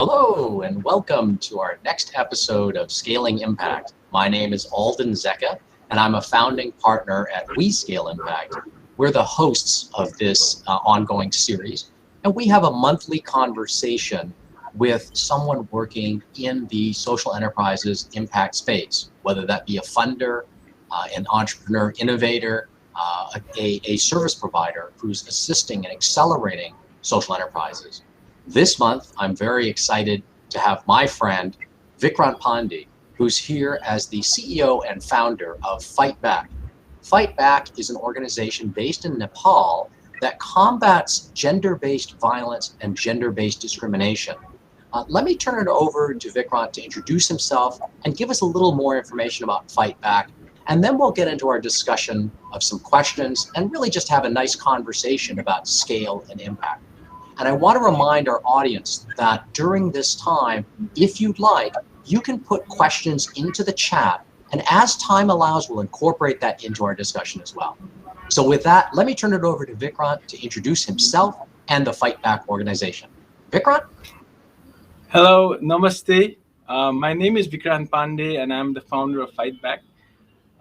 Hello, and welcome to our next episode of Scaling Impact. My name is Alden Zecca, and I'm a founding partner at We Scale Impact. We're the hosts of this ongoing series, and we have a monthly conversation with someone working in the social enterprises impact space, whether that be a funder, an entrepreneur, innovator, a service provider who's assisting and accelerating social enterprises. This month, I'm very excited to have my friend, Vikrant Pandey, who's here as the CEO and founder of Fightback. Fightback is an organization based in Nepal that combats gender-based violence and gender-based discrimination. Let me turn it over to Vikrant to introduce himself and give us a little more information about Fightback, and then we'll get into our discussion of some questions and really just have a nice conversation about scale and impact. And I want to remind our audience that during this time, if you'd like, you can put questions into the chat, and as time allows, we'll incorporate that into our discussion as well. So with that, let me turn it over to Vikrant to introduce himself and the Fightback organization. Vikrant? Hello, namaste. My name is Vikrant Pandey, and I'm the founder of Fightback.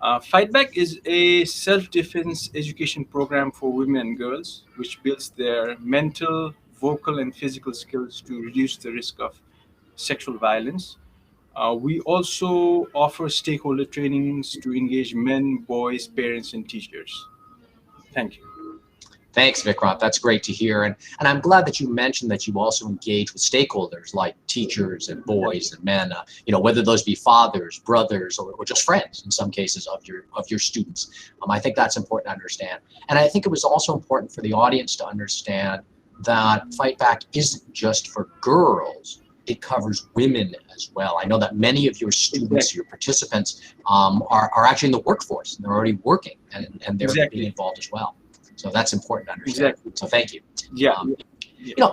Fightback is a self-defense education program for women and girls, which builds their mental, vocal, and physical skills to reduce the risk of sexual violence. We also offer stakeholder trainings to engage men, boys, parents, and teachers. Thank you. Thanks, Vikrant. That's great to hear. And I'm glad that you mentioned that you also engage with stakeholders like teachers and boys and men, whether those be fathers, brothers, or just friends in some cases of your students. I think that's important to understand. And I think it was also important for the audience to understand that Fightback isn't just for girls. It covers women as well. I know that many of your students, your participants, are actually in the workforce. And they're already working and they're being involved as well. So that's important to understand. Exactly. So thank you. Yeah.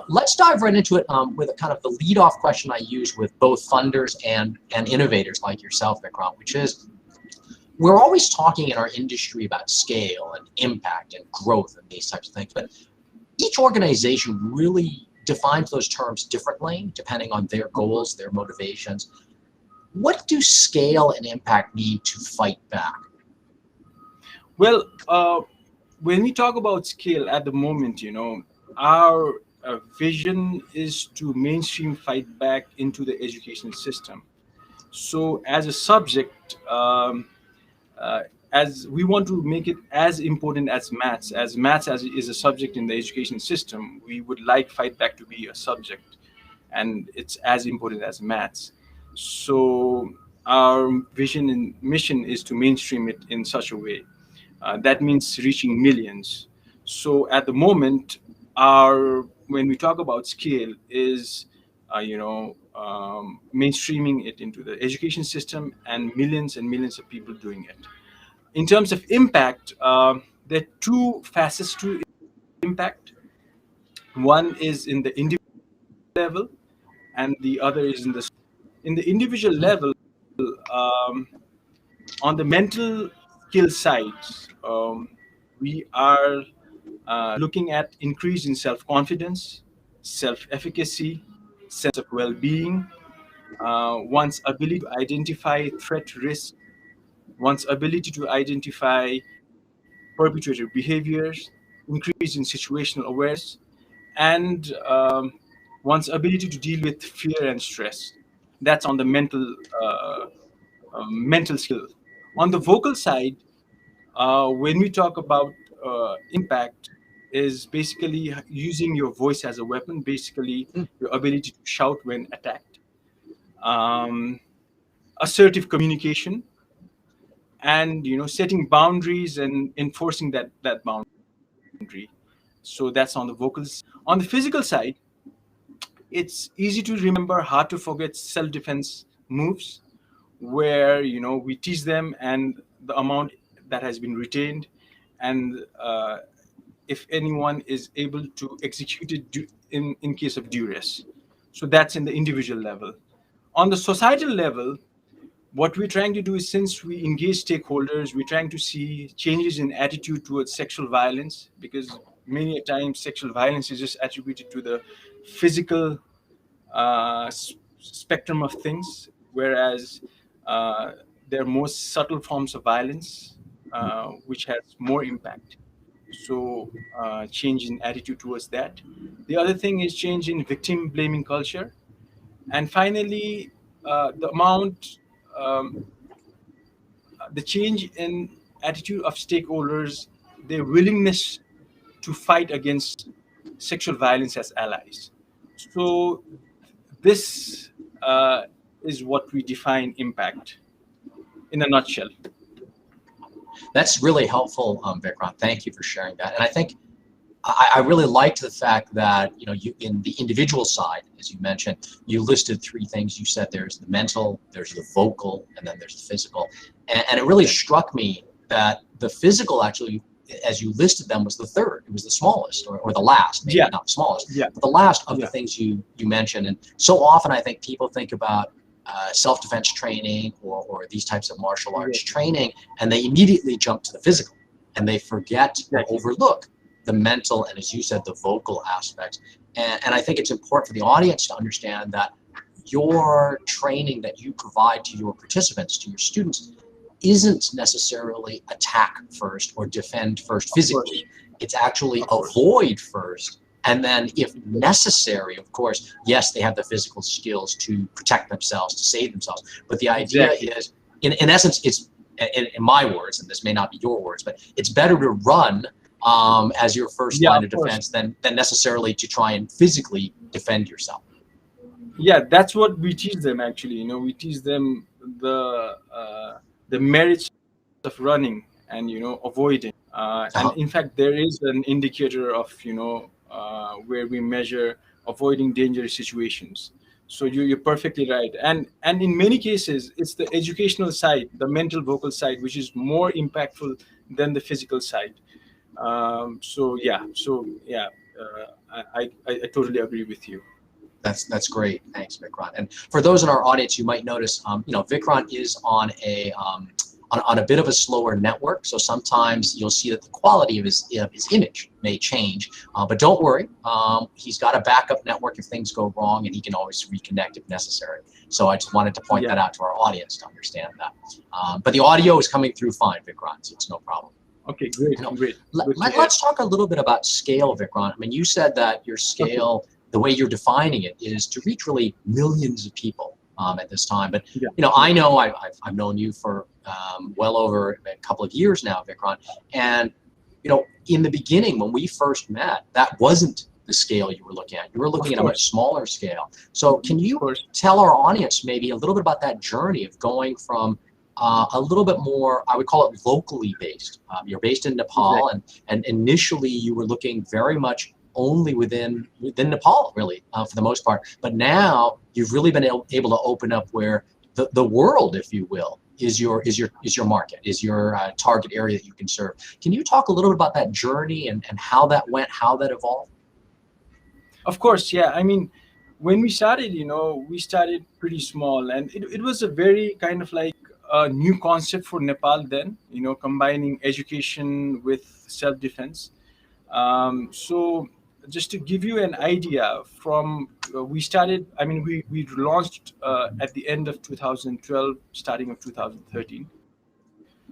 Let's dive right into it with a kind of the lead-off question I use with both funders and innovators like yourself, Vikrant, which is, we're always talking in our industry about scale and impact and growth and these types of things, but each organization really defines those terms differently depending on their goals, their motivations. What do scale and impact mean to fight back? Well, when we talk about scale at the moment, our vision is to mainstream Fight Back into the education system. So as a subject, as we want to make it as important as maths as is a subject in the education system, we would like Fight Back to be a subject, and it's as important as maths. So our vision and mission is to mainstream it in such a way. That means reaching millions. So at the moment, when we talk about scale is, mainstreaming it into the education system and millions of people doing it. In terms of impact, there are two facets to impact. One is in the individual level, and the other is in the individual level. On the mental skill side, we are looking at increase in self-confidence, self-efficacy, sense of well-being, one's ability to identify threat risk, one's ability to identify perpetrator behaviors, increase in situational awareness, and one's ability to deal with fear and stress. That's on the mental skill. On the vocal side, when we talk about impact, is basically using your voice as a weapon, basically your ability to shout when attacked, assertive communication, and setting boundaries and enforcing that boundary. So that's on the vocals. On the physical side, it's easy to remember, hard to forget self-defense moves, where we teach them and the amount that has been retained, and if anyone is able to execute it in case of duress. So that's in the individual level. On the societal level, what we're trying to do is, since we engage stakeholders, we're trying to see changes in attitude towards sexual violence, because many a times sexual violence is just attributed to the physical spectrum of things, whereas there are more subtle forms of violence, which has more impact. So change in attitude towards that. The other thing is change in victim blaming culture. And finally, the amount, the change in attitude of stakeholders, their willingness to fight against sexual violence as allies. So this is what we define impact in a nutshell. That's really helpful, Vikrant. Thank you for sharing that. And I think I really liked the fact that, you in the individual side, as you mentioned, you listed three things. You said there's the mental, there's the vocal, and then there's the physical. And it really struck me that the physical, actually, as you listed them, was the third. It was the smallest, or the last, maybe not the smallest, but the last of the things you mentioned. And so often I think people think about self-defense training or these types of martial arts training, and they immediately jump to the physical, and they forget or overlook the mental and, as you said, the vocal aspects. And I think it's important for the audience to understand that your training that you provide to your participants, to your students, isn't necessarily attack first or defend first physically. It's actually avoid first. And then if necessary, of course, yes, they have the physical skills to protect themselves, to save themselves. But the idea is, in essence, it's, in my words, and this may not be your words, but it's better to run as your first line of defense than necessarily to try and physically defend yourself. Yeah, that's what we teach them, actually. We teach them the merits of running and avoiding. And in fact, there is an indicator of where we measure avoiding dangerous situations. So you're perfectly right. And in many cases, it's the educational side, the mental vocal side, which is more impactful than the physical side. I totally agree with you. That's great. Thanks, Vikrant. And for those in our audience, you might notice, Vikrant is on a bit of a slower network, so sometimes you'll see that the quality of his image may change. But don't worry, he's got a backup network if things go wrong, and he can always reconnect if necessary. So I just wanted to point that out to our audience to understand that. But the audio is coming through fine, Vikrant, so it's no problem. Okay, great. Great. Let's talk a little bit about scale, Vikrant. I mean, you said that your scale, the way you're defining it, is to reach really millions of people at this time. But I know I've known you for well over a couple of years now, Vikrant. And in the beginning, when we first met, that wasn't the scale you were looking at. You were looking at a much smaller scale. So can you tell our audience maybe a little bit about that journey of going from a little bit more, I would call it locally based. You're based in Nepal, and initially you were looking very much only within Nepal, really, for the most part. But now you've really been able to open up where the world, if you will, is your market, is your target area that you can serve. Can you talk a little bit about that journey and how that went, how that evolved? Of course, yeah. I mean, when we started, we started pretty small, and it was a very kind of like a new concept for Nepal then, combining education with self-defense. So just to give you an idea, from we started, I mean, we launched at the end of 2012, starting of 2013.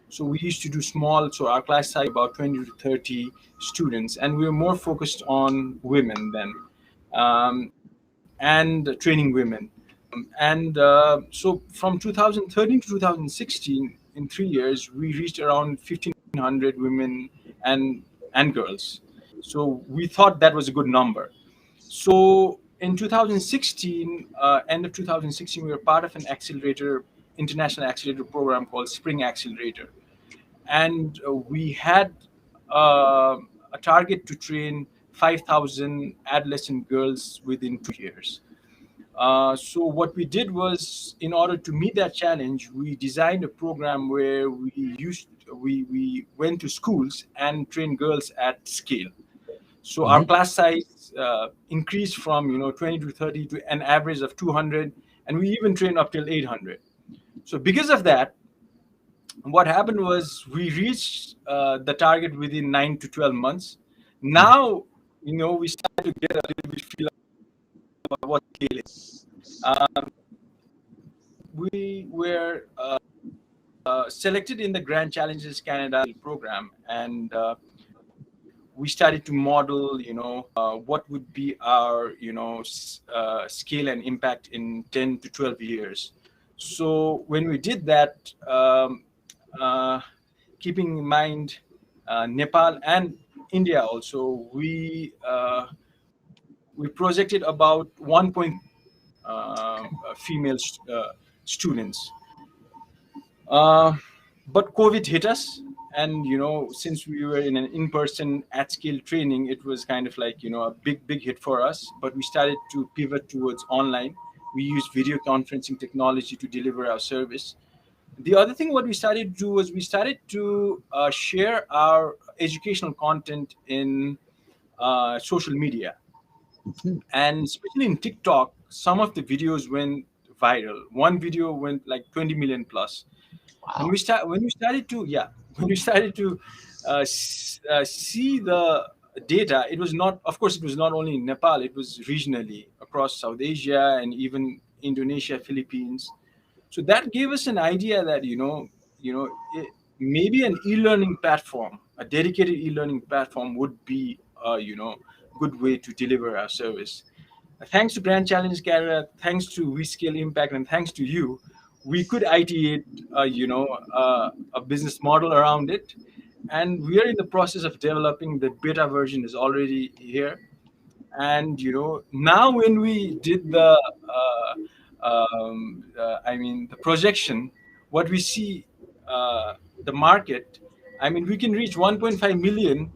So we used to do small, so our class size about 20 to 30 students, and we were more focused on women then, and training women. So from 2013 to 2016, in 3 years, we reached around 1,500 women and girls. So we thought that was a good number. So in 2016, end of 2016, we were part of an international accelerator program called Spring Accelerator. And we had a target to train 5,000 adolescent girls within 2 years. So what we did was, in order to meet that challenge, we designed a program where we went to schools and trained girls at scale. So our class size increased from 20 to 30 to an average of 200, and we even trained up till 800. So because of that, what happened was we reached the target within 9 to 12 months. Now we start to get a little bit feel what scale is. Um, we were selected in the Grand Challenges Canada program, and we started to model, what would be our, scale and impact in 10 to 12 years. So when we did that, uh, keeping in mind Nepal and India also, we projected about 1.3 female students. Uh, but COVID hit us, and since we were in an in-person at-scale training, it was kind of like a big hit for us. But we started to pivot towards online. We used video conferencing technology to deliver our service. The other thing, what we started to do was we started to share our educational content in social media, Mhm. and especially in TikTok. Some of the videos went viral. One video went like 20 million plus. When Wow. we started to when we started to see the data, it was not, of course, it was not only in Nepal, it was regionally across South Asia and even Indonesia, Philippines. So that gave us an idea that maybe an e-learning platform, a dedicated e-learning platform, would be good way to deliver our service. Thanks to Grand Challenge Canada, thanks to We Scale Impact, and thanks to you, we could ideate, a business model around it, and we are in the process of developing. The beta version is already here, and now when we did the projection, what we see, the market. I mean, we can reach 1.5 million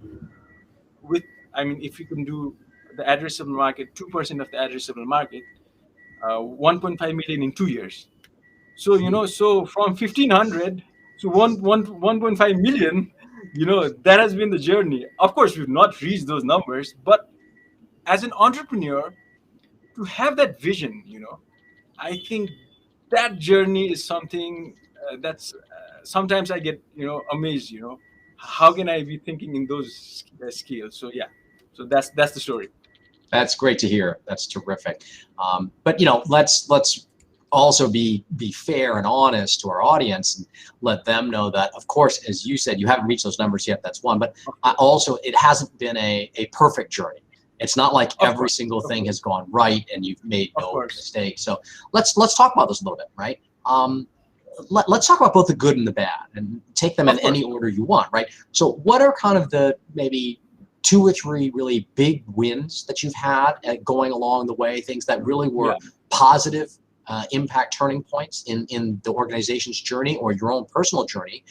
with. I mean, if we can do the addressable market, 2% of the addressable market, 1.5 million in 2 years. So so from 1,500 to 1.5 million, that has been the journey. Of course, we've not reached those numbers, but as an entrepreneur, to have that vision, I think that journey is something that's sometimes I get amazed. How can I be thinking in those scales? So yeah, so that's the story. That's great to hear. That's terrific. But let's also be fair and honest to our audience and let them know that, of course, as you said, you haven't reached those numbers yet. That's one. But also, it hasn't been a perfect journey. It's not like Of every course, single of thing course, has gone right and you've made of no course. mistakes. So let's talk about this a little bit, right? Let's talk about both the good and the bad and take them in Of any course. order you want, right? So what are kind of the maybe two or three really big wins that you've had going along the way, things that really Yeah. were positive impact turning points in the organization's journey or your own personal journey?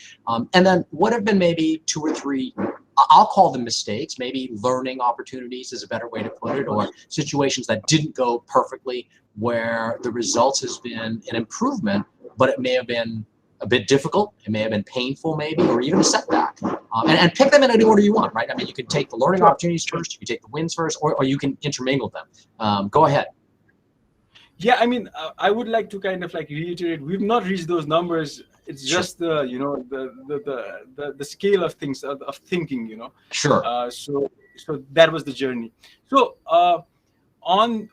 And then what have been maybe two or three, I'll call them mistakes, maybe learning opportunities is a better way to put Of it, or course. situations that didn't go perfectly where the results has been an improvement, but it may have been a bit difficult, it may have been painful maybe, or even a setback. And pick them in any order you want, right? I mean, you can take the learning Sure. opportunities Sure. first, you can take the wins first, or you can intermingle them. Go ahead. Yeah, I mean, I would like to kind of like reiterate, we've not reached those numbers. It's Sure. just the scale of things, of thinking, Sure. So that was the journey. So on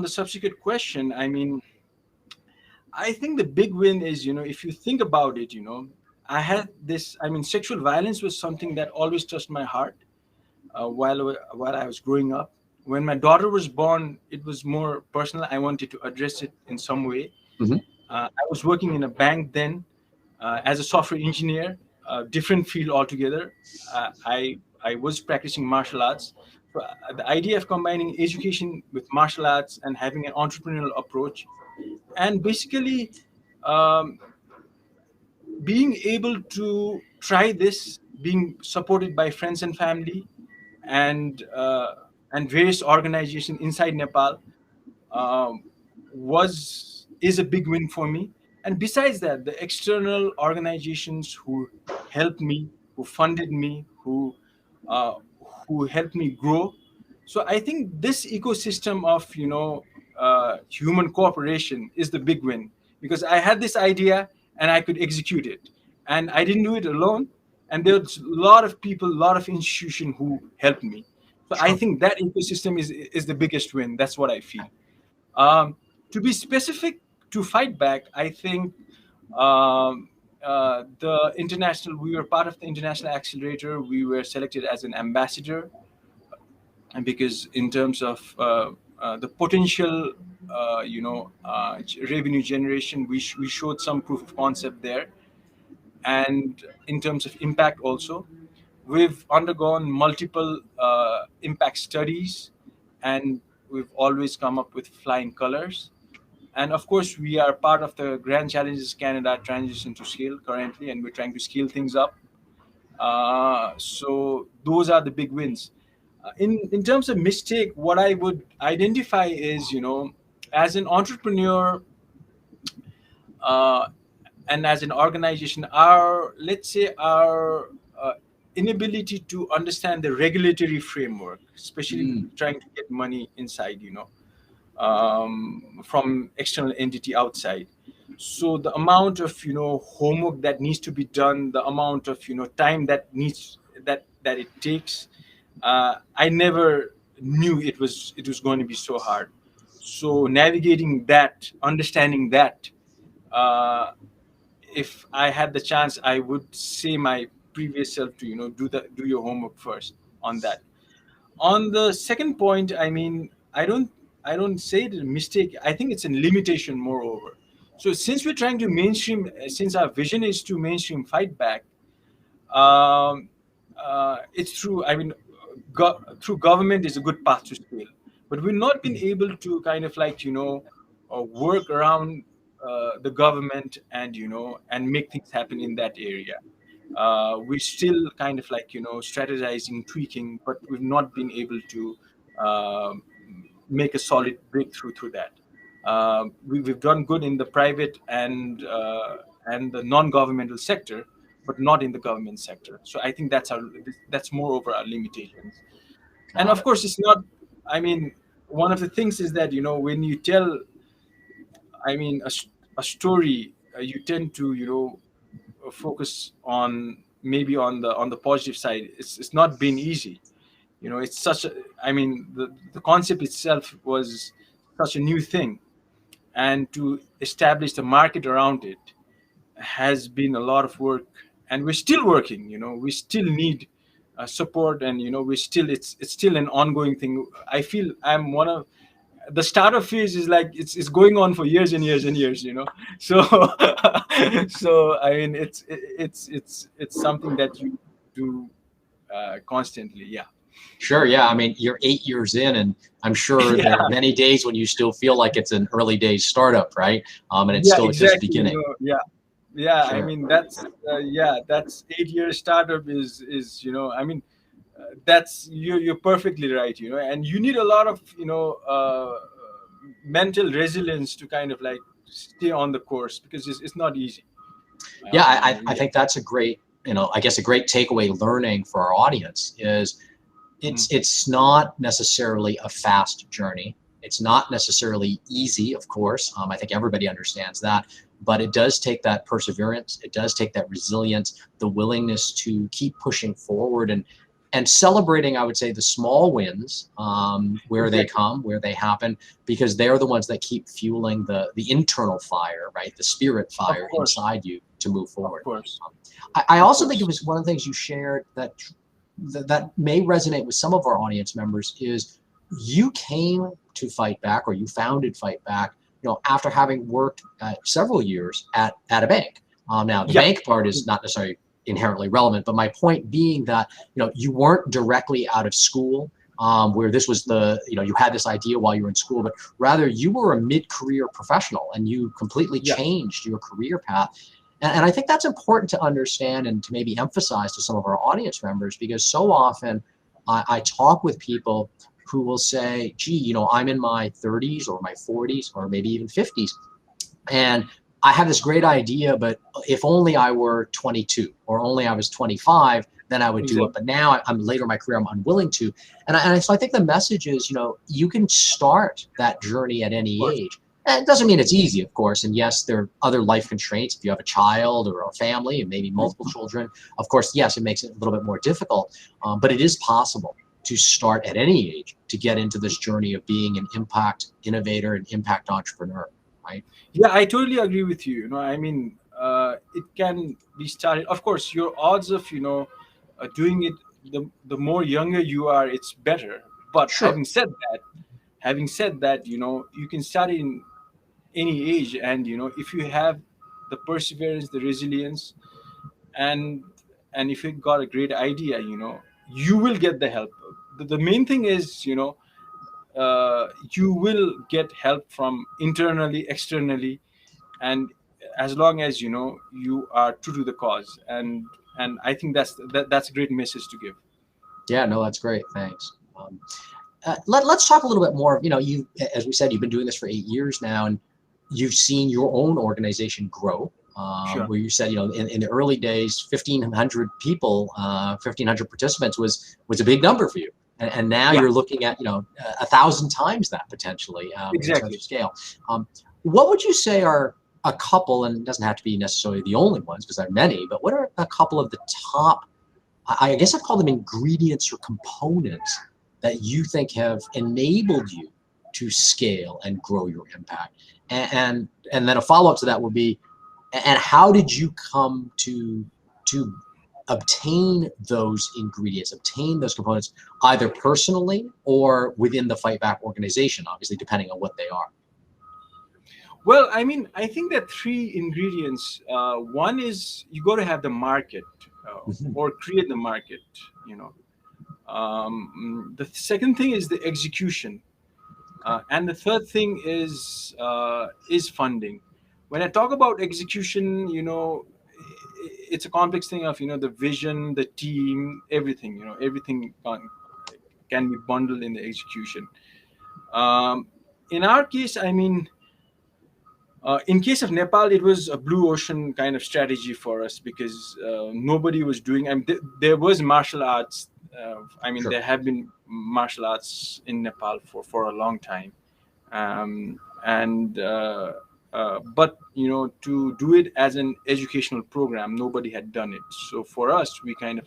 the subsequent question, I mean, I think the big win is, if you think about it, I had this. I mean, sexual violence was something that always touched my heart, while I was growing up. When my daughter was born, it was more personal. I wanted to address it in some way. Hmm. I was working in a bank then, as a software engineer, different field altogether. I was practicing martial arts. So the idea of combining education with martial arts and having an entrepreneurial approach, and basically um, being able to try this, being supported by friends and family, and various organizations inside Nepal, um, was is a big win for me. And besides that, the external organizations who helped me, who funded me, uh, who helped me grow. So I think this ecosystem of human cooperation is the big win, because I had this idea and I could execute it, and I didn't do it alone. And there's a lot of people, a lot of institutions who helped me. So I Sure. think that ecosystem is the biggest win. That's what I feel. To be specific to fight back, I think we were part of the international accelerator. We were selected as an ambassador, and because in terms of the potential, revenue generation, we showed some proof of concept there, and in terms of impact also, we've undergone multiple impact studies, and we've always come up with flying colors. And of course, we are part of the Grand Challenges Canada transition to scale currently, and we're trying to scale things up. So those are the big wins. In terms of mistake, what I would identify is, as an entrepreneur uh, and as an organization, our let's say our inability to understand the regulatory framework, especially Mm, trying to get money inside, from external entity outside. So the amount of homework that needs to be done, the amount of time that it takes, I never knew it was going to be so hard. So navigating that, understanding that, uh, if I had the chance, I would say my previous self to do your homework first on that. On the second point, I mean, I don't say it is a mistake. I think it's a limitation, moreover. So since we're trying to mainstream, since our vision is to mainstream fight back, um, it's through. I mean, through government is a good path to scale, but we've not been able to kind of like work around the government and and make things happen in that area. We're still kind of like strategizing, tweaking, but we've not been able to um make a solid breakthrough through that. We've done good in the private and the non-governmental sector, but not in the government sector. So I think that's more over our limitations. And got of it. course, it's not. I mean, one of the things is that when you tell, I mean, a story, you tend to focus on maybe on the positive side. It's not been easy. It's such a. I mean, the concept itself was such a new thing, and to establish the market around it has been a lot of work, and we're still working. We still need support, and we still it's still an ongoing thing. I feel I'm one of the startup phase is like it's going on for years and years and years. So so I mean it's something that you do constantly. Yeah. Sure. Yeah. I mean, you're 8 years in, and I'm sure Yeah. there are many days when you still feel like it's an early days startup, right? And it's Yeah, still just exactly. beginning. Yeah. Yeah, I Sure. mean that's 8 year startup is I mean that's you're perfectly right. And you need a lot of mental resilience to kind of like stay on the course, because it's not easy. Yeah. I Yeah. think that's a great, I guess a great takeaway learning for our audience is Mm. it's not necessarily a fast journey. It's not necessarily easy, of course. I think everybody understands that, but it does take that perseverance. It does take that resilience, the willingness to keep pushing forward and celebrating, I would say, the small wins, where they Exactly. come, where they happen, because they're the ones that keep fueling the internal fire, right? The spirit Of fire course. inside you to move Of forward. course. I Of also think it course. was one of the things you shared that may resonate with some of our audience members is you came to Fight Back, or you founded Fight Back, after having worked several years at a bank. Now, the Yeah. bank part is not necessarily inherently relevant, but my point being that you weren't directly out of school, where this was you had this idea while you were in school, but rather you were a mid-career professional and you completely Yeah. changed your career path. And I think that's important to understand and to maybe emphasize to some of our audience members, because so often I talk with people who will say, gee, I'm in my 30s or my 40s or maybe even 50s, and I have this great idea, but if only I were 22 or only I was 25, then I would do it. Exactly. But now I'm later in my career, I'm unwilling to. So I think the message is, you can start that journey at Of any course. age. And it doesn't mean it's easy, of course. And yes, there are other life constraints. If you have a child or a family and maybe multiple children, of course, yes, it makes it a little bit more difficult, but it is possible. to start at any age to get into this journey of being an impact innovator and impact entrepreneur, right? Yeah, I totally agree with you. I mean, it can be started. Of course, your odds of doing it, the more younger you are, it's better. But Sure. having said that, you can start in any age, and if you have the perseverance, the resilience, and if you got a great idea, you will get the help. The main thing is, you will get help from internally, externally, and as long as you are true to the cause, and I think that's a great message to give. Yeah, no, that's great. Thanks. Let's talk a little bit more. You, as we said, you've been doing this for 8 years now, and you've seen your own organization grow. Sure. Where you said, in the early days, 1,500 people, 1,500 participants was a big number for you, and now Yeah. you're looking at 1,000 times that potentially in terms Exactly. of scale. What would you say are a couple, and it doesn't have to be necessarily the only ones because there are many, but what are a couple of the top, I guess I'd call them ingredients or components that you think have enabled you to scale and grow your impact? And then a follow-up to that would be, and how did you come to obtain those ingredients, obtain those components, either personally or within the Fight Back organization, obviously depending on what they are? Well, I mean, I think that three ingredients. One is you got to have the market, or create the market. The second thing is the execution, and the third thing is funding. When I talk about execution, it's a complex thing of the vision, the team, everything. Everything can be bundled in the execution. In our case, I mean, in case of Nepal, it was a blue ocean kind of strategy for us because nobody was doing. I mean, there was martial arts. I mean, Sure. there have been martial arts in Nepal for a long time, but to do it as an educational program, nobody had done it. So for us, we kind of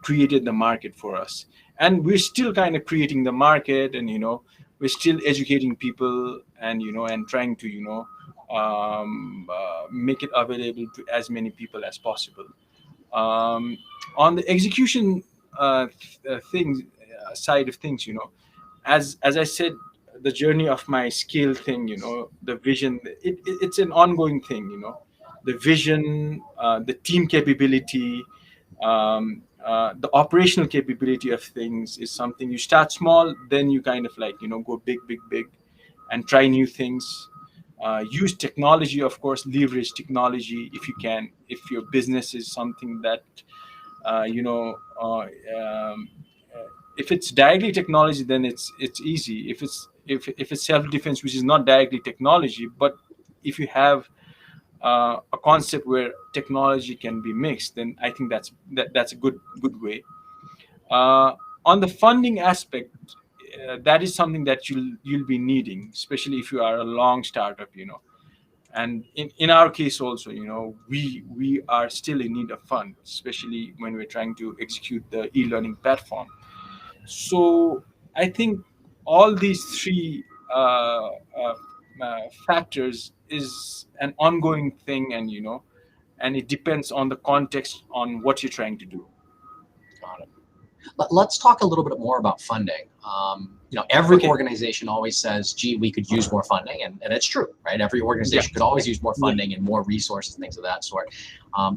created the market for us, and we're still kind of creating the market, and we're still educating people, and and trying to make it available to as many people as possible. On the execution side of things, as I said, the journey of my scale thing, the vision, it's an ongoing thing. The vision, the team capability, the operational capability of things is something. You start small, then you kind of go big, and try new things. Use technology, of course, leverage technology if you can. If your business is something that if it's directly technology, then it's easy. If it's self-defense, which is not directly technology, but if you have a concept where technology can be mixed, then I think that's a good way. On the funding aspect, that is something that you'll be needing, especially if you are a long startup, and in our case also, we are still in need of funds, especially when we're trying to execute the e-learning platform. So I think all these three factors is an ongoing thing, and it depends on the context on what you're trying to do. Got it. Let's talk a little bit more about funding. Every Okay. organization always says, gee, we could use more funding, and it's true, right? Every organization could always use more funding and more resources, things of that sort.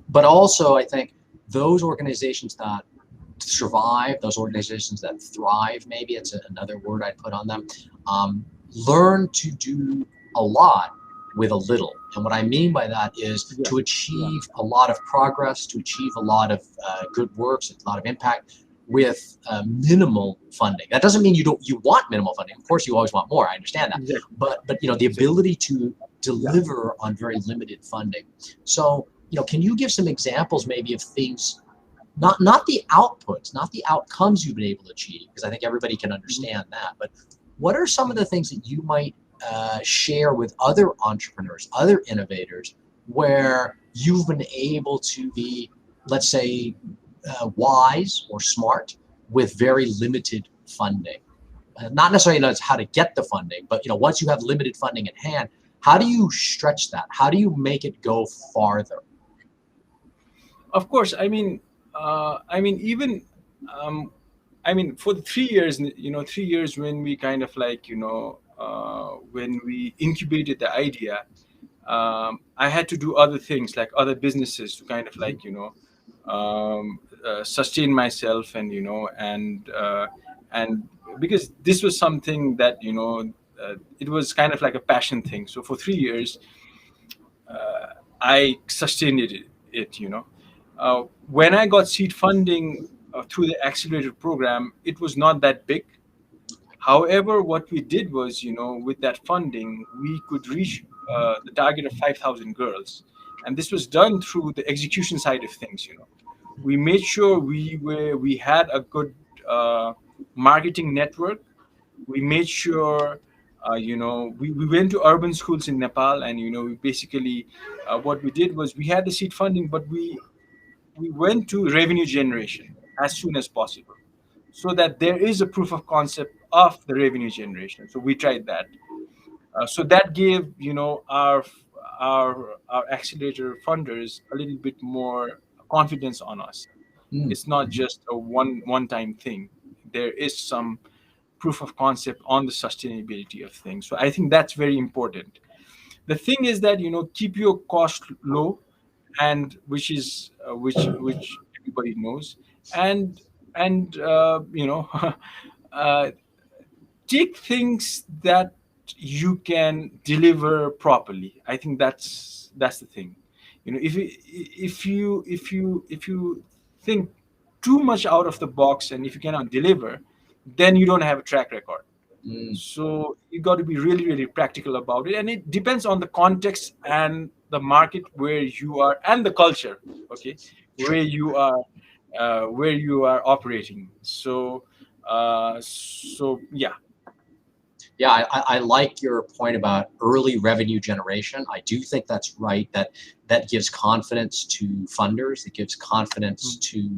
But also, I think those organizations that survive, those organizations that thrive, maybe it's another word I'd put on them, learn to do a lot with a little. And what I mean by that is to achieve a lot of progress, to achieve a lot of good works, a lot of impact with minimal funding. That doesn't mean you want minimal funding. Of course, you always want more. I understand that. Exactly. But the ability to deliver on very limited funding. So can you give some examples maybe of things, not the outputs, not the outcomes you've been able to achieve, because I think everybody can understand that, but what are some of the things that you might share with other entrepreneurs, other innovators, where you've been able to be, let's say, wise or smart with very limited funding? Not necessarily knows how to get the funding, but once you have limited funding at hand, how do you stretch that? How do you make it go farther? Of course, even for the 3 years, 3 years when we kind of like, when we incubated the idea, I had to do other things like other businesses to kind of like, sustain myself, and and because this was something that it was kind of like a passion thing. So for 3 years, I sustained it. When I got seed funding through the accelerator program, it was not that big. However, what we did was, with that funding, we could reach the target of 5,000 girls. And this was done through the execution side of things. We made sure we had a good marketing network. We made sure, we went to urban schools in Nepal, and, we basically, what we did was we had the seed funding, but we went to revenue generation as soon as possible, so that there is a proof of concept of the revenue generation. So we tried that. So that gave our accelerator funders a little bit more confidence on us. Mm. It's not just a one time thing. There is some proof of concept on the sustainability of things. So I think that's very important. The thing is that keep your cost low, and which everybody knows, and uh, take things that you can deliver properly. I think that's the thing. If you think too much out of the box, and if you cannot deliver, then you don't have a track record. Mm. So you got to be really, really practical about it, and it depends on the context and the market where you are, and the culture. Okay, Sure. where you are operating. So yeah. Yeah, I like your point about early revenue generation. I do think that's right. That gives confidence to funders. It gives confidence to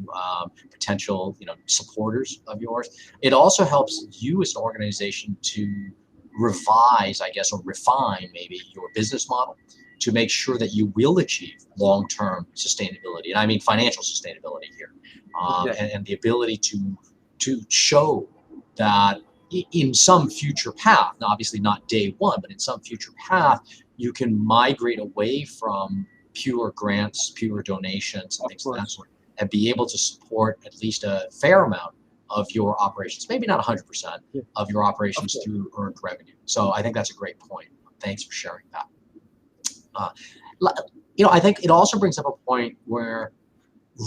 potential, supporters of yours. It also helps you as an organization to revise, I guess, or refine maybe your business model to make sure that you will achieve long-term sustainability. And I mean financial sustainability here, Exactly. and the ability to show that in some future path, now obviously not day one, but in some future path, you can migrate away from pure grants, pure donations, and Of things of that course. sort, and be able to support at least a fair amount of your operations, maybe not 100% Yeah. of your Of operations course. through earned revenue. So I think that's a great point. Thanks for sharing that. Uh, I think it also brings up a point where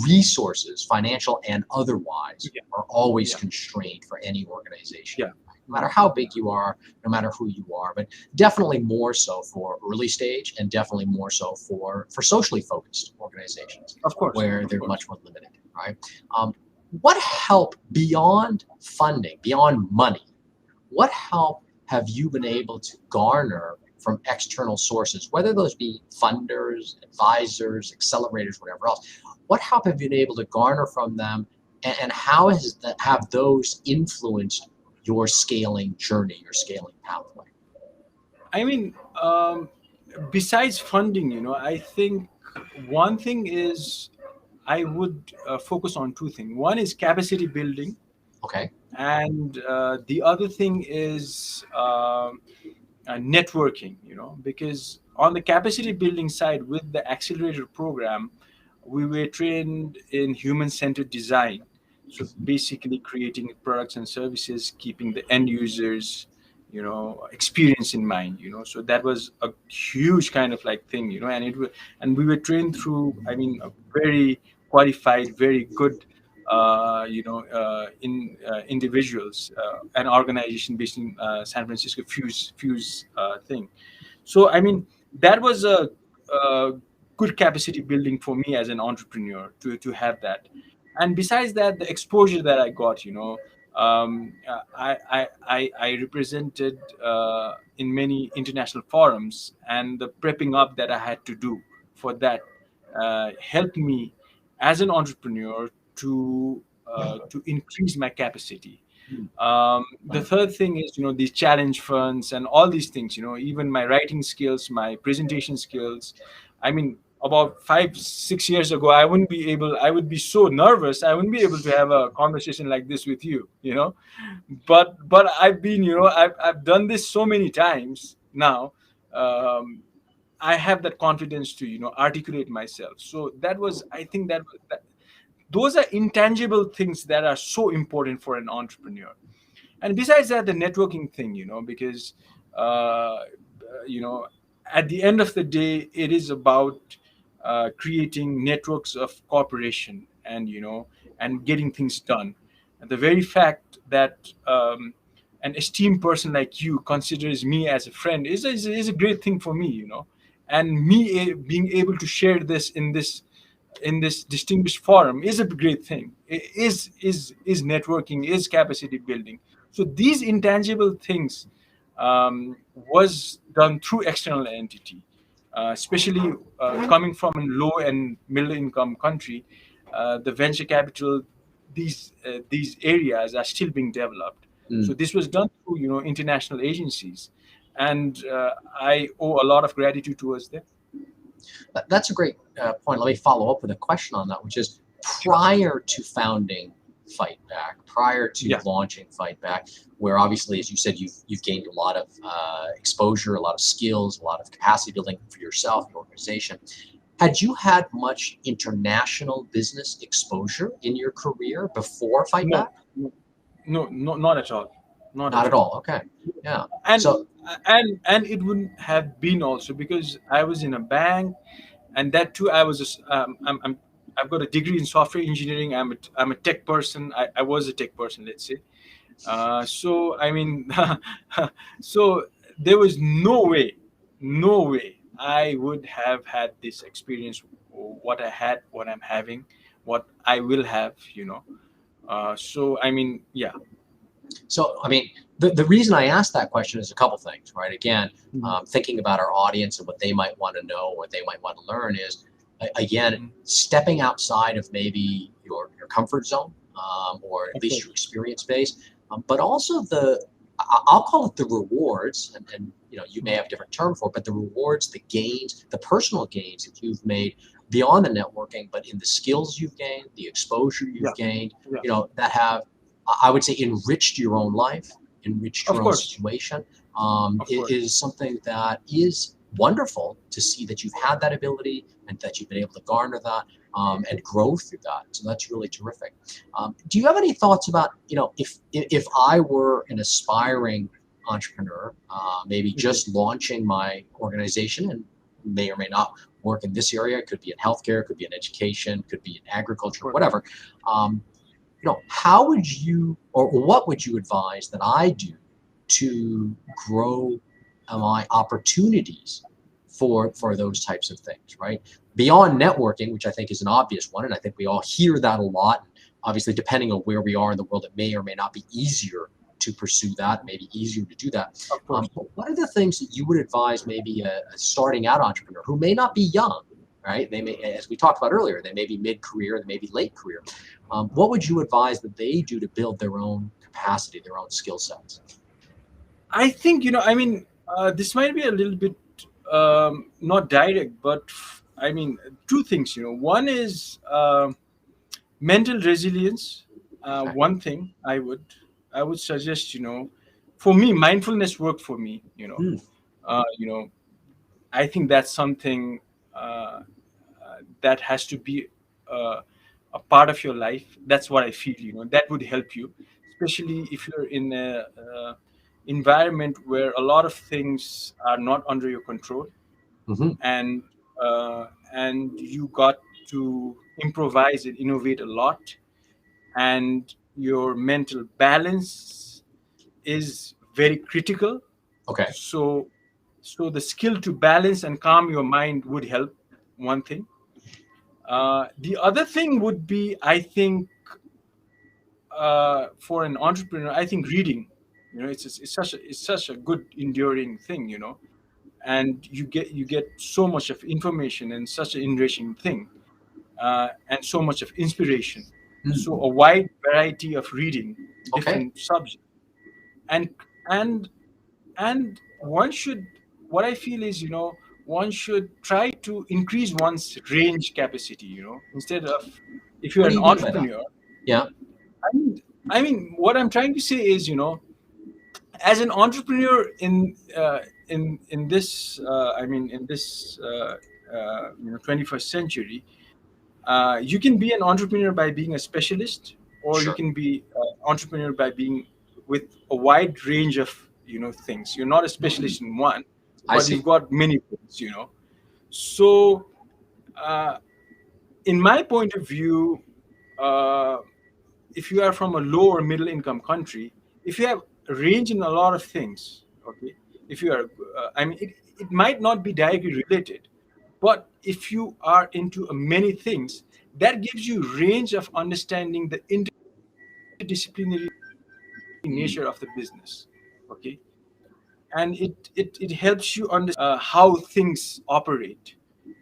resources, financial and otherwise, Yeah. are always Yeah. constrained for any organization. Yeah. No matter how big you are, no matter who you are, but definitely more so for early stage, and definitely more so for socially focused organizations Of course. where Of they're course. much more limited, right? What help beyond funding, beyond money? What help have you been able to garner from external sources, whether those be funders, advisors, accelerators, whatever else? What help have you been able to garner from them, and how have those influenced your scaling journey, your scaling pathway? I mean, besides funding, I think one thing is I would focus on two things. One is capacity building, Okay. and the other thing is networking. Because on the capacity building side, with the accelerator program, we were trained in human-centered design. So basically, creating products and services, keeping the end users, experience in mind. So that was a huge kind of like thing. And we were trained through, I mean, a very qualified, very good individuals, an organization based in San Francisco, Fuse thing. So I mean, that was a good capacity building for me as an entrepreneur to have that. And besides that, the exposure that I got, I represented in many international forums, and the prepping up that I had to do for that helped me as an entrepreneur to to increase my capacity. Mm. The third thing is, these challenge funds and all these things, even my writing skills, my presentation skills. I mean, about 5 6 years ago, I would be so nervous, I wouldn't be able to have a conversation like this with you. But I've been, I've done this so many times now. um, I have that confidence to, articulate myself. So that was, I think that those are intangible things that are so important for an entrepreneur. And besides that, the networking thing, because you know at the end of the day, it is about creating networks of cooperation, and getting things done. And the very fact that an esteemed person like you considers me as a friend is a great thing for me. And me being able to share this in this distinguished forum is a great thing. Is networking, is capacity building. So these intangible things was done through external entity, especially coming from a low and middle income country. The venture capital, these areas are still being developed. So Mm. this was done through international agencies, and I owe a lot of gratitude towards them. That's a great point. Let me follow up with a question on that, which is prior to founding Fightback, prior to Yeah. launching Fightback, where obviously, as you said, you've gained a lot of exposure, a lot of skills, a lot of capacity building for yourself, your organization. Had you had much international business exposure in your career before Fightback? No, not at all. Not Not at at all. all. Okay. Yeah. And So, and it wouldn't have been also because I was in a bank, and that too I was I've got a degree in software engineering. I'm a tech person. I was a tech person, let's say. So I mean, so there was no way I would have had this experience, what I had, what I'm having, what I will have. So I mean, yeah. So, I mean, the reason I asked that question is a couple things, right? Again, Mhm. thinking about our audience and what they might want to know, what they might want to learn is, again, Mhm. stepping outside of maybe your comfort zone, or at Of least course. your experience base, but also I'll call it the rewards, and you may Mhm. have a different term for it, but the rewards, the gains, the personal gains that you've made beyond the networking, but in the skills you've gained, the exposure Yeah. you've gained, Yeah. that have, I would say, enriched your own life, enriched Of your own course. situation, Of it course. is something that is wonderful to see that you've had that ability and that you've been able to garner that, and grow through that. So that's really terrific. Do you have any thoughts about, if I were an aspiring entrepreneur, maybe Okay. just launching my organization and may or may not work in this area, it could be in healthcare, could be in education, could be in Of agriculture, course. whatever. Um, how would you, or what would you advise that I do to grow my opportunities for those types of things, right? Beyond networking, which I think is an obvious one, and I think we all hear that a lot. Obviously, depending on where we are in the world, it may or may not be easier to pursue that, maybe easier to do that. Of course. But what are the things that you would advise maybe a starting out entrepreneur who may not be young, right? They may, as we talked about earlier, they may be mid-career, they may be late career. What would you advise that they do to build their own capacity, their own skill sets? I think, I mean, this might be a little bit not direct, but I mean, two things. One is mental resilience. Okay. One thing I would suggest, for me, mindfulness worked for me. Hmm. Uh, you know, I think that's something that has to be uh, a part of your life. That's what I feel. That would help you, especially if you're in a environment where a lot of things are not under your control, Hmm. and you got to improvise and innovate a lot, and your mental balance is very critical. Okay. So the skill to balance and calm your mind would help. One thing. The other thing would be, I think, for an entrepreneur, I think reading. It's such a good enduring thing. And you get so much of information and such an enriching thing, and so much of inspiration. So a wide variety of reading Okay. different subjects, and and and one should, what I feel is, one should try to increase one's range capacity, instead of, if you're What do an you mean by that? entrepreneur. Yeah. I mean what I'm trying to say is, as an entrepreneur in this in this 21st century, you can be an entrepreneur by being a specialist, or you Sure. can be an entrepreneur by being with a wide range of things. You're not a specialist in one, I but you've see. got many things. So uh, in my point of view, uh, if you are from a low or middle income country, if you have a range in a lot of things, okay, if you are, it might not be directly related, but if you are into many things, that gives you range of understanding the interdisciplinary Mm, nature of the business, okay, and it helps you understand how things operate,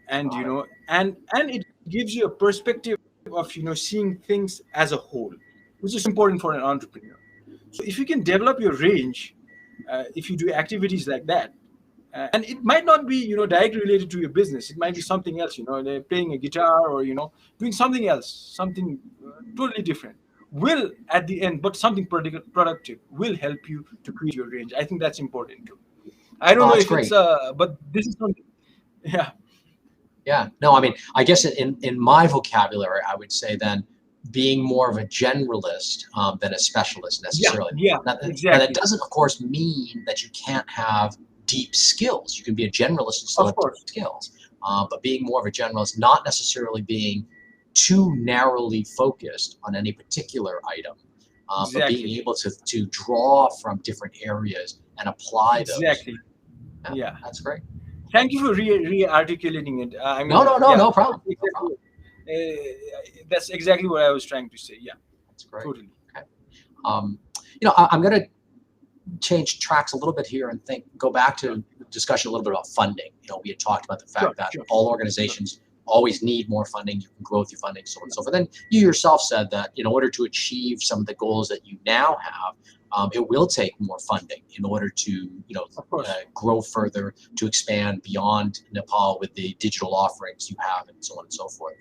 and got it. and it gives you a perspective of seeing things as a whole, which is important for an entrepreneur. So if you can develop your range, if you do activities like that, and it might not be directly related to your business, it might be something else, they're playing a guitar, or doing something else, something totally different, will at the end, but something productive will help you to create your range. I think that's important too. I don't Oh, know that's if it's great. but this is something. Yeah. Yeah. No, I mean, I guess in my vocabulary, I would say then being more of a generalist than a specialist Yeah, necessarily. yeah, Now, that exactly. doesn't, of course, mean that you can't have deep skills. You can be a generalist and still Of have deep course. skills. But being more of a generalist, not necessarily being too narrowly focused on any particular item, but being Exactly. able to draw from different areas and apply those. Exactly. Yeah, Yeah. that's great. Thank you for re-articulating it. No, no, no, Yeah, no problem. that's No exactly problem. that's exactly what I was trying to say. Yeah, That's great. totally. Okay. Um, I'm going to change tracks a little bit here and go back Sure, to discussion a little bit about funding. We had talked about the sure, fact that sure, all sure. organizations always need more funding. You can grow with your funding, so on and Yeah, so forth. Then you yourself said that in order to achieve some of the goals that you now have, it will take more funding in order to, of course. grow further, to expand beyond Nepal with the digital offerings you have, and so on and so forth.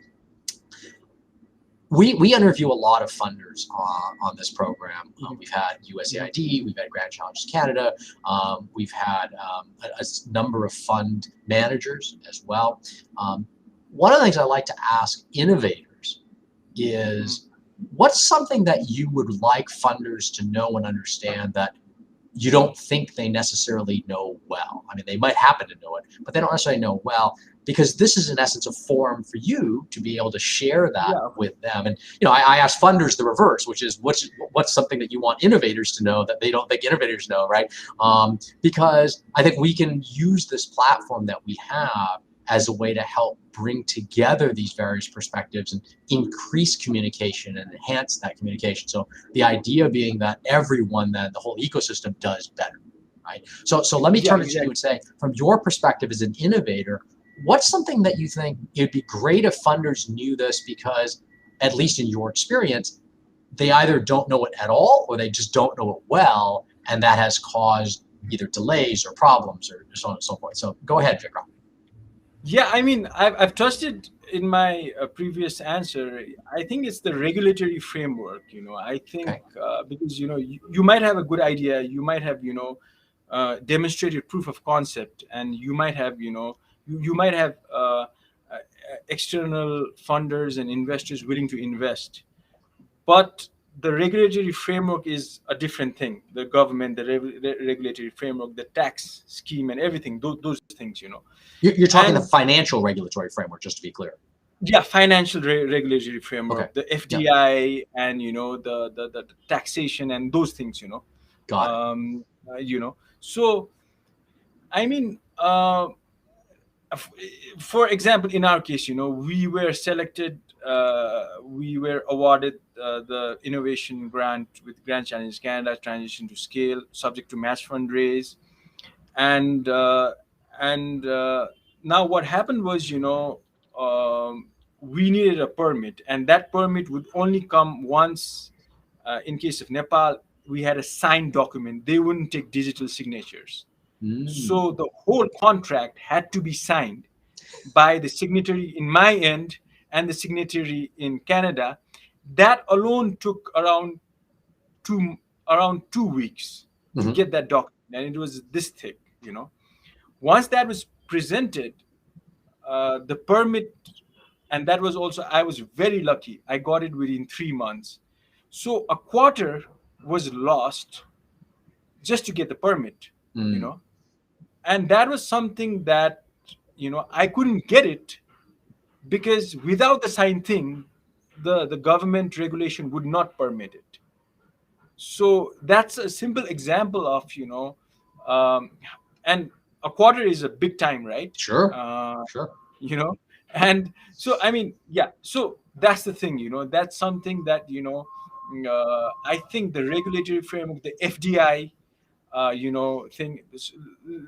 We interview a lot of funders on this program. Mhm, We've had mhm. USAID, we've had Grand Challenges Canada, we've had a number of fund managers as well. One of the things I like to ask innovators Mhm. is, what's something that you would like funders to know and understand that you don't think they necessarily know well? I mean, they might happen to know it, but they don't necessarily know well, because this is in essence a forum for you to be able to share that Yeah, with them. And I ask funders the reverse, which is what's something that you want innovators to know that they don't think innovators know, right? Because I think we can use this platform that we have as a way to help bring together these various perspectives and increase communication and enhance that communication. So the idea being that everyone, then the whole ecosystem, does better, right? So let me yeah, turn it to you exactly. and say, from your perspective as an innovator, what's something that you think it'd be great if funders knew this, because at least in your experience, they either don't know it at all or they just don't know it well, and that has caused either delays or problems or so on and so forth. So go ahead, Vikrant. Yeah, I've trusted in my previous answer. I think it's the regulatory framework. I think Okay. because you might have a good idea, you might have demonstrated proof of concept, and you might have you might have external funders and investors willing to invest, but the regulatory framework is a different thing. The government, the regulatory framework, the tax scheme, and everything. Those things. You're talking the And financial regulatory framework, just to be clear. yeah, financial regulatory Okay. framework, the Yeah. FDI, and the taxation and those things. Got it. So I mean, f- for example, in our case, we were selected, we were awarded the innovation grant with Grand Challenge Canada transition to scale, subject to match fundraise, and now what happened was, um, we needed a permit, and that permit would only come once. In case of Nepal, we had a signed document. They wouldn't take digital signatures. So the whole contract had to be signed by the signatory in my end and the signatory in Canada. That alone took two around 2 weeks to get that document, and it was this thick. Once that was presented, the permit, and that was also, I was very lucky. I got it within 3 months. So a quarter was lost just to get the permit, and that was something that I couldn't get it, because without the signed thing, the government regulation would not permit it. So that's a simple example of and a quarter is a big time, right? Sure. Sure. And so, I mean, yeah, so that's the thing. That's something that I think the regulatory framework, the FDI thing,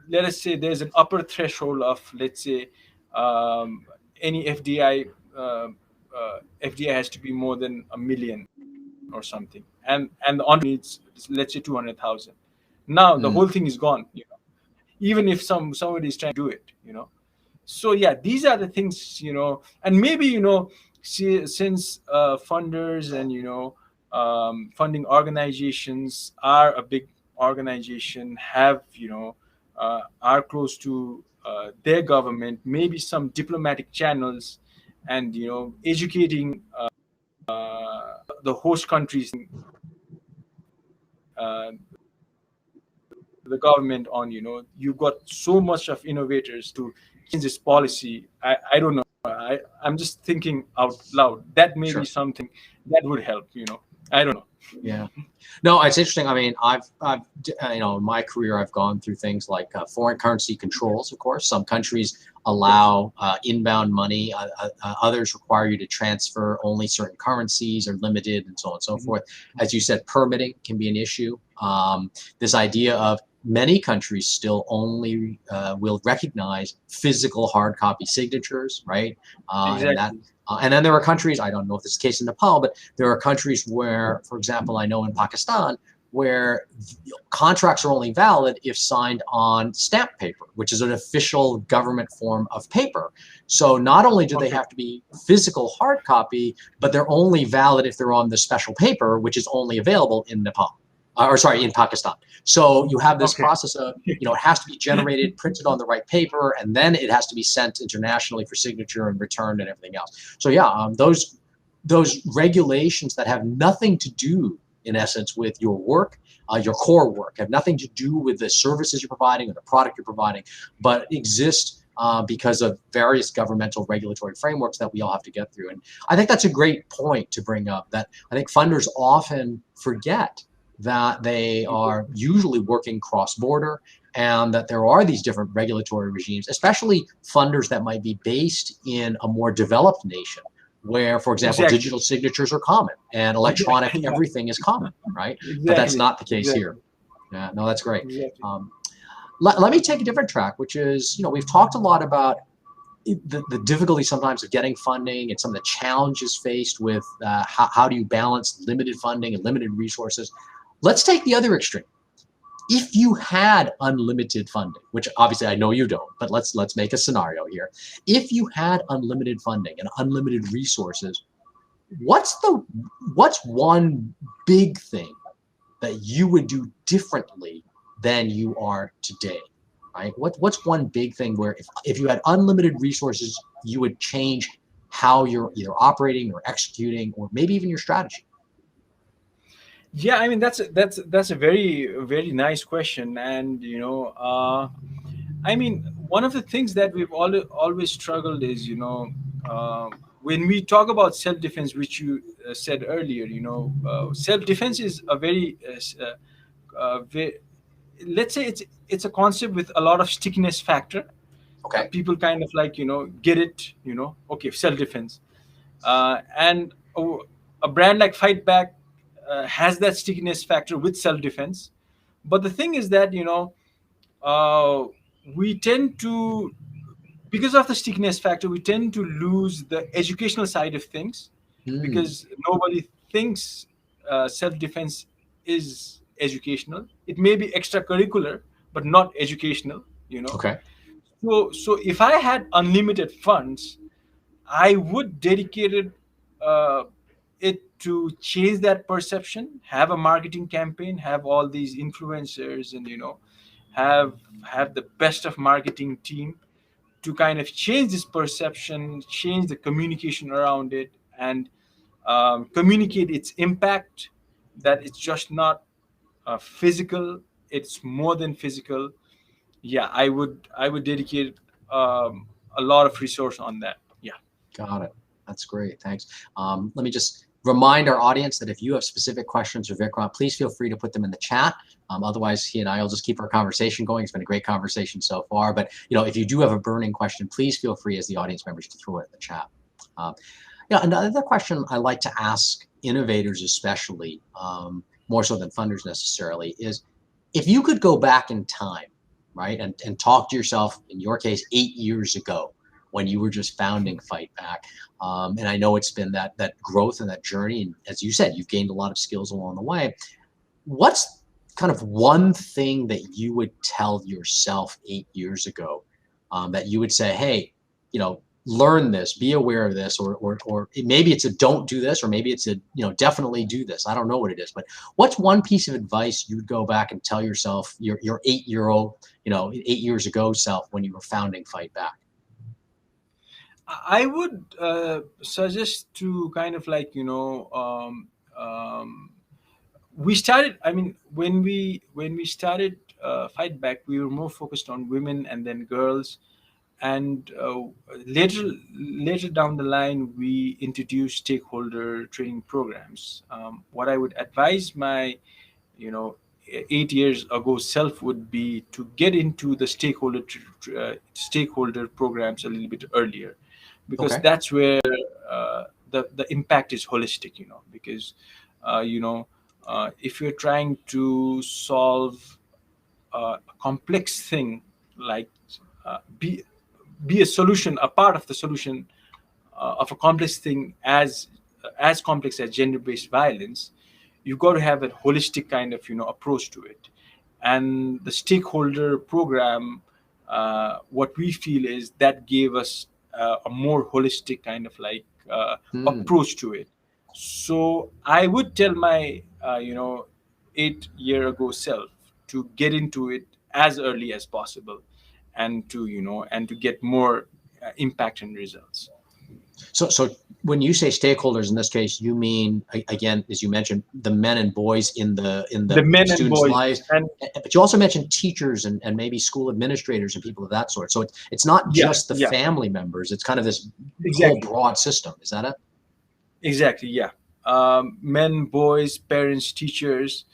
let us say there's an upper threshold of, let's say, any FDI has to be more than 1 million or something, and the on needs, let's say, 200,000. Now the whole thing is gone, even if somebody is trying to do it. So yeah, these are the things, and maybe since funders and funding organizations are a big organization, have are close to their government, maybe some diplomatic channels, and educating the host countries, the government on, you've got so much of innovators to change this policy. I don't know. I'm just thinking out loud. That may be something that would help. I don't know. Yeah. No, it's interesting. I mean, I've in my career, I've gone through things like foreign currency controls. Of course, some countries allow inbound money. Others require you to transfer only certain currencies, or limited, and so on and so forth. As you said, permitting can be an issue. This idea of many countries still only will recognize physical hard copy signatures, right? Exactly. And then there are countries, I don't know if this is the case in Nepal, but there are countries where, for example, I know in Pakistan, where contracts are only valid if signed on stamp paper, which is an official government form of paper. So not only do they have to be physical hard copy, but they're only valid if they're on the special paper, which is only available in Nepal. In Pakistan. So you have this process of, it has to be generated, printed on the right paper, and then it has to be sent internationally for signature and returned and everything else. So yeah, those regulations that have nothing to do, in essence, with your work, your core work, have nothing to do with the services you're providing or the product you're providing, but exist because of various governmental regulatory frameworks that we all have to get through. And I think that's a great point to bring up, that I think funders often forget that they are usually working cross-border, and that there are these different regulatory regimes, especially funders that might be based in a more developed nation, where, for example, digital signatures are common and electronic everything is common, right? But that's not the case here. Yeah, no, that's great. Let me take a different track, which is, we've talked a lot about the difficulty sometimes of getting funding and some of the challenges faced with how do you balance limited funding and limited resources. Let's take the other extreme. If you had unlimited funding, which obviously I know you don't, but let's make a scenario here. If you had unlimited funding and unlimited resources, what's one big thing that you would do differently than you are today? Right? What's one big thing where if you had unlimited resources, you would change how you're either operating or executing, or maybe even your strategy? Yeah, I mean, that's a very, very nice question. And I mean, one of the things that we've always struggled is, when we talk about self-defense, which you said earlier, self-defense is a very, let's say it's a concept with a lot of stickiness factor. People kind of like, get it, okay, self-defense. And a brand like Fightback has that stickiness factor with self-defense. But the thing is that, we tend to because of the stickiness factor, we tend to lose the educational side of things, because nobody thinks self-defense is educational. It may be extracurricular, but not educational. Okay. So if I had unlimited funds, I would dedicate uh, it to change that perception, have a marketing campaign, have all these influencers, and have the best of marketing team to kind of change this perception, change the communication around it, and communicate its impact, that it's just not physical, it's more than physical. Yeah, I would dedicate a lot of resource on that. Yeah. Got it. That's great. Thanks. Let me just remind our audience that if you have specific questions for Vikrant, please feel free to put them in the chat. Otherwise, he and I will just keep our conversation going. It's been a great conversation so far. But if you do have a burning question, please feel free as the audience members to throw it in the chat. Another question I like to ask innovators, especially more so than funders necessarily, is if you could go back in time, right, and talk to yourself, in your case, 8 years ago, when you were just founding Fightback. And I know it's been that growth and that journey. And as you said, you've gained a lot of skills along the way. What's kind of one thing that you would tell yourself 8 years ago that you would say, hey, learn this, be aware of this, or maybe it's a don't do this, or maybe it's a, definitely do this. I don't know what it is, but what's one piece of advice you'd go back and tell yourself, your 8-year-old, 8 years ago self when you were founding Fightback? I would suggest to kind of like, we started, I mean, when we started Fightback, we were more focused on women and then girls. And later down the line, we introduced stakeholder training programs. What I would advise my, 8 years ago self would be to get into the stakeholder programs a little bit earlier, because Okay. that's where the impact is holistic. Because if you're trying to solve a complex thing, like be a solution, a part of the solution of a complex thing, as complex as gender-based violence, you've got to have a holistic kind of approach to it. And the stakeholder program, what we feel is that gave us a more holistic kind of like approach to it. So I would tell my 8 year ago self to get into it as early as possible, and to get more impact and results. So when you say stakeholders in this case, you mean, again, as you mentioned, the men and boys in the Men and students' boys, lives, but you also mentioned teachers and maybe school administrators and people of that sort. So it's not just the family members; it's kind of this whole broad system. Is that it? Exactly. Yeah. Men, boys, parents, teachers.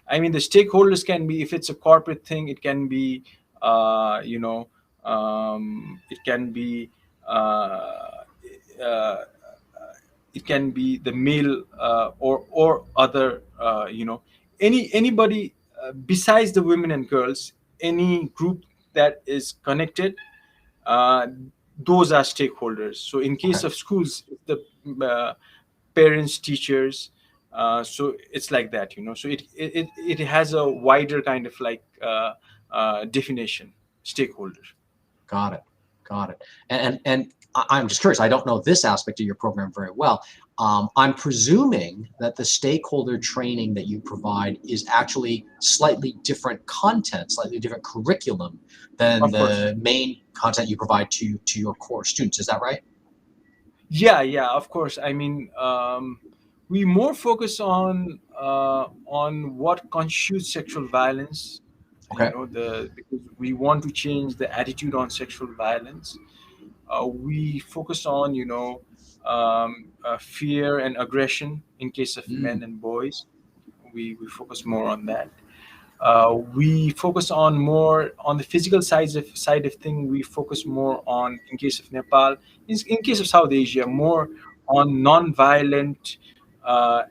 I mean, the stakeholders can be, if it's a corporate thing, it can be, it can be. Uh, it can be the male or other anybody besides the women and girls, any group that is connected, uh, those are stakeholders. So in case of schools, the parents, teachers, so it's like that. So it has a wider kind of like definition, stakeholder. Got it. And I'm just curious. I don't know this aspect of your program very well. I'm presuming that the stakeholder training that you provide is actually slightly different content, slightly different curriculum than the main content you provide to your core students. Is that right? Yeah, of course. I mean, we more focus on what constitutes sexual violence. Okay. Because we want to change the attitude on sexual violence. We focus on fear and aggression in case of men and boys. We focus more on that. We focus on more on the physical side of thing. We focus more on, in case of Nepal, in case of South Asia, more on non-violent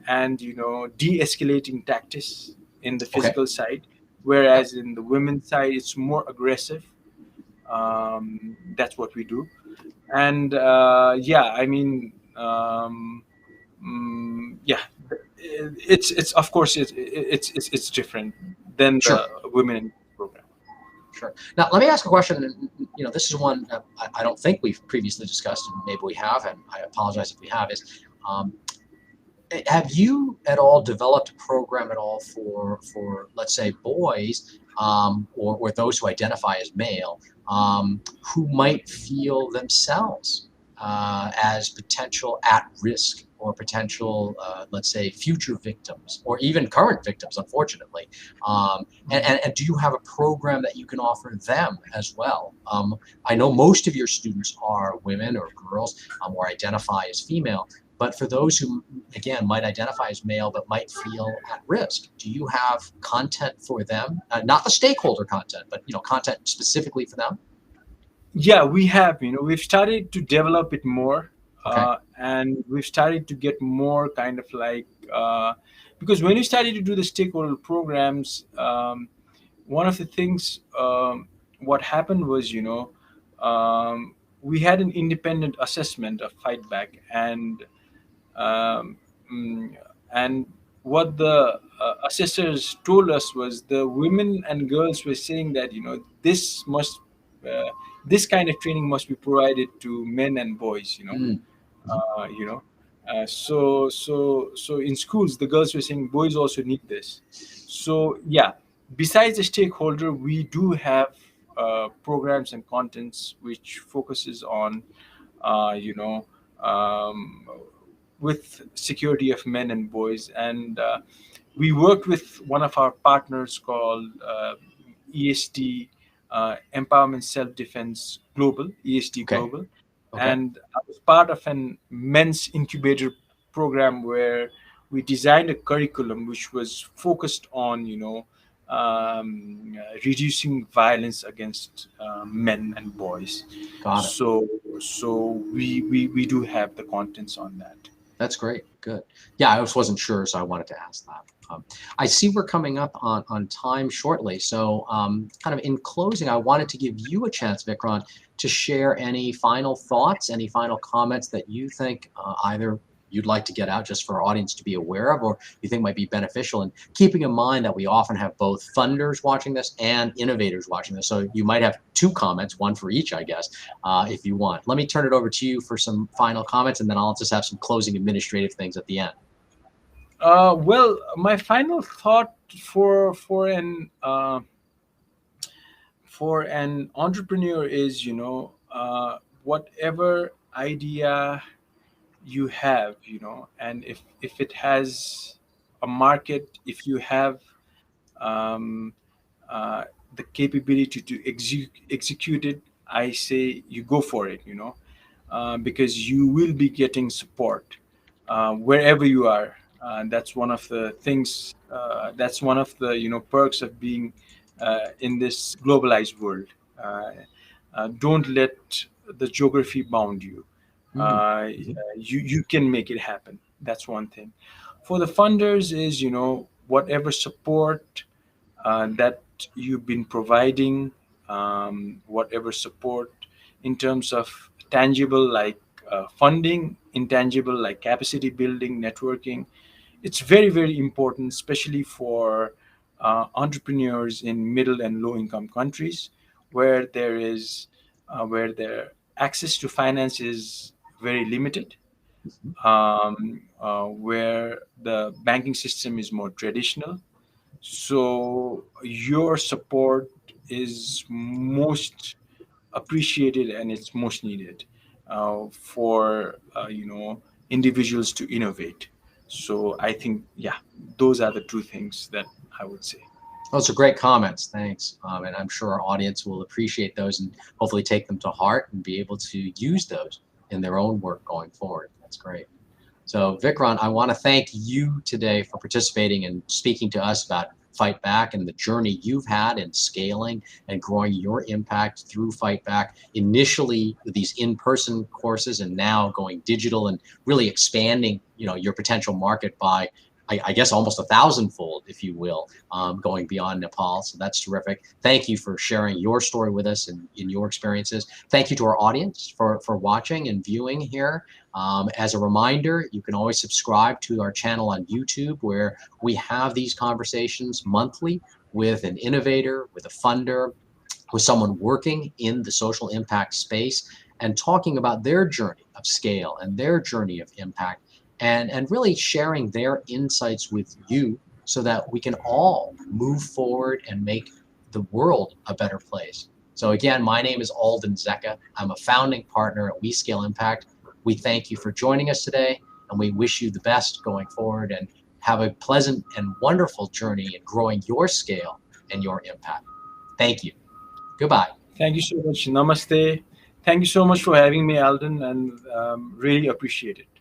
and de-escalating tactics in the physical side, whereas in the women's side it's more aggressive. That's what we do. And yeah, I mean, yeah, it's of course it's different than Sure. the women in program. Sure. Now, let me ask a question. And, this is one I don't think we've previously discussed, and maybe we have, and I apologize if we have. Is have you at all developed a program at all for let's say boys, or those who identify as male, who might feel themselves as potential at risk, or potential, let's say, future victims, or even current victims, unfortunately. And do you have a program that you can offer them as well? I know most of your students are women or girls, or identify as female. But for those who, again, might identify as male but might feel at risk, do you have content for them? Not the stakeholder content, but content specifically for them? Yeah, we have. We've started to develop it more, Okay. and we've started to get more kind of like, because when we started to do the stakeholder programs, one of the things, what happened was, we had an independent assessment of Fightback, um, mm, and what the assessors told us was the women and girls were saying that uh, this kind of training must be provided to men and boys. Mm. Mhm. uh, you know so in schools the girls were saying boys also need this. So yeah, besides the stakeholder, we do have programs and contents which focuses on uh, you know um, with security of men and boys. And we worked with one of our partners called ESD, Empowerment Self Defense Global, ESD Okay. Global. Okay. And I was part of an men's incubator program where we designed a curriculum which was focused on, reducing violence against men and boys. Got it. So we do have the contents on that. That's great. Good. Yeah, I just wasn't sure, so I wanted to ask that. I see we're coming up on time shortly. So kind of in closing, I wanted to give you a chance, Vikrant, to share any final thoughts, any final comments that you think either you'd like to get out just for our audience to be aware of, or you think might be beneficial. And keeping in mind that we often have both funders watching this and innovators watching this. So you might have two comments, one for each, I guess, if you want. Let me turn it over to you for some final comments, and then I'll just have some closing administrative things at the end. Well, my final thought for an entrepreneur is, whatever idea you have, and if it has a market, if you have um, uh, the capability to execute it, I say you go for it, because you will be getting support wherever you are. That's one of the things. That's one of the perks of being in this globalized world. Uh, don't let the geography bound you. Mm. Mhm. You can make it happen. That's one thing. For the funders is, whatever support that you've been providing, whatever support in terms of tangible like funding, intangible like capacity building, networking. It's very, very important, especially for entrepreneurs in middle and low income countries where where their access to finance is very limited, Mhm. where the banking system is more traditional. So your support is most appreciated and it's most needed for individuals to innovate. So I think, yeah, those are the two things that I would say. Those are great comments. Thanks. And I'm sure our audience will appreciate those and hopefully take them to heart and be able to use those in their own work going forward. That's great. So, Vikrant, I want to thank you today for participating and speaking to us about Fight Back and the journey you've had in scaling and growing your impact through Fight Back. Initially, with these in-person courses, and now going digital and really expanding, your potential market by I guess almost 1,000-fold, if you will, going beyond Nepal. So that's terrific. Thank you for sharing your story with us and in your experiences. Thank you to our audience for watching and viewing here. As a reminder, you can always subscribe to our channel on YouTube, where we have these conversations monthly with an innovator, with a funder, with someone working in the social impact space and talking about their journey of scale and their journey of impact, and really sharing their insights with you so that we can all move forward and make the world a better place. So again, my name is Alden Zecca. I'm a founding partner at We Scale Impact. We thank you for joining us today, and we wish you the best going forward, and have a pleasant and wonderful journey in growing your scale and your impact. Thank you. Goodbye. Thank you so much. Namaste. Thank you so much for having me, Alden, and really appreciate it.